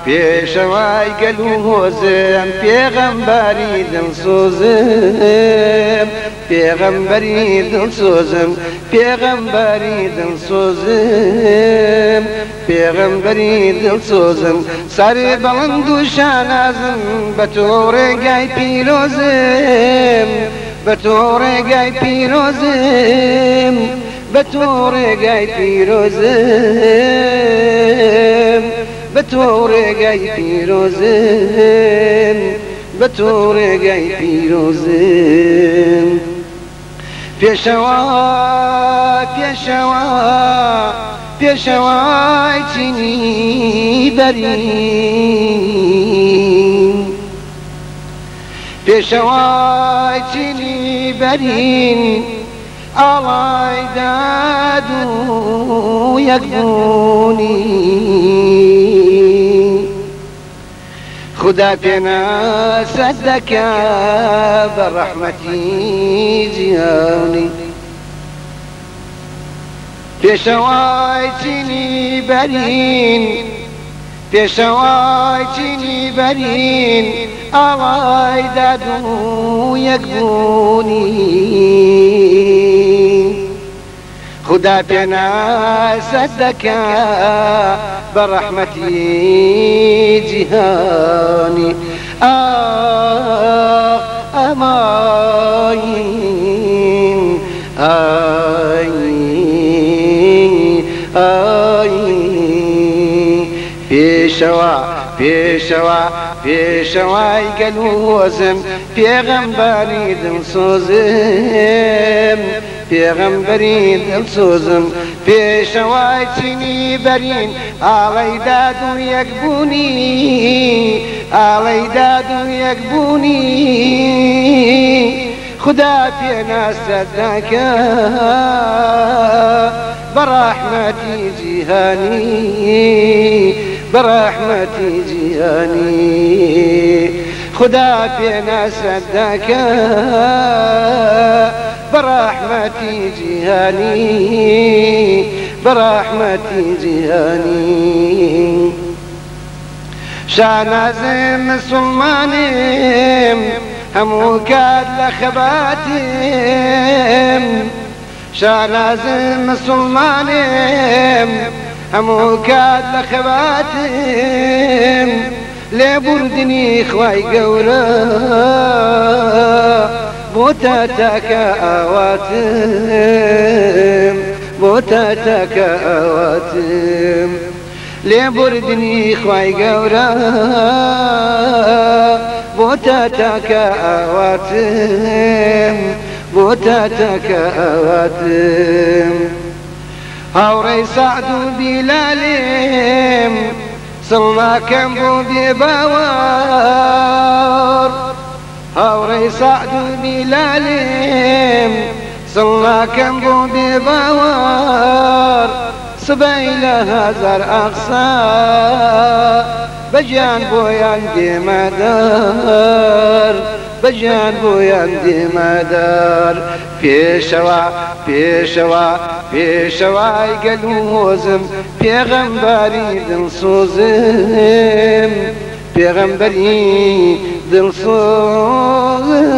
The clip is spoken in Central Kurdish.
پێشەوای گەل و هۆزم پێغەمبەری دڵسۆزم پێغەمبەری دڵسۆزم پێغەمبەری دڵسۆزم پێغەمبەری دڵسۆزم سەری بەڵند و شانازم بە تۆ ڕێگای پیرۆزم بە تۆ ڕێگای پیرۆزم بە تۆ ڕێگای پیرۆزم بە تۆ ڕێگای پیرۆزم بە تۆ ڕێگای پیرۆزم پێشەوای چینی بەرین پێشەوای چینی بەرین ئاڵای داد و یەکبوونی خدا پێناسەت دەکا بە ڕەحمەتی جیهانی پێشەوای چینی بەرین پێشەوای چینی بەرین ئاڵای داد و یەکبوونی خدا پێناسەت دەکا بە ڕەحمەتی جیهانی ئەماین پێشەوای گەل و هۆزم پێغەمبەری دڵسۆزم پێغەمبەری دڵسۆزم پێشەوای چینی بەرین ئاڵەی داد و یەکبوونی ئاڵەی داد و یەکبوونی خدا پێناسەت دەکا بە ڕەحمەتی جیهانی برحمتي جيهاني خدا پێناسەت دەکا برحمتي جيهاني برحمتي جيهاني شانازم مسلمانم هەموو کات لە خەباتم شانازم مسلمانم هەموو کات لە خەباتم لێبوردنی خوای گەورە بۆ تاکە ئاواتم بۆ تاکە ئاواتم لێبوردنی خوای گەورە بۆ تاکە ئاواتم بۆ تاکە ئاواتم هاوڕێی سەعد و بیلالم سڵناکەم بۆ بێباوەڕ هاوڕێی سەعد و بیلالم سڵناکەم بۆ بێباوەڕ سبەی لە هەزار ئەقسا بەجیان بۆیان دێمەدار بەجیان بۆیان دێمەدار پێشەوای گەل و هۆزم پێغەمبەری دڵسۆزم پێغەمبەری دڵسۆزم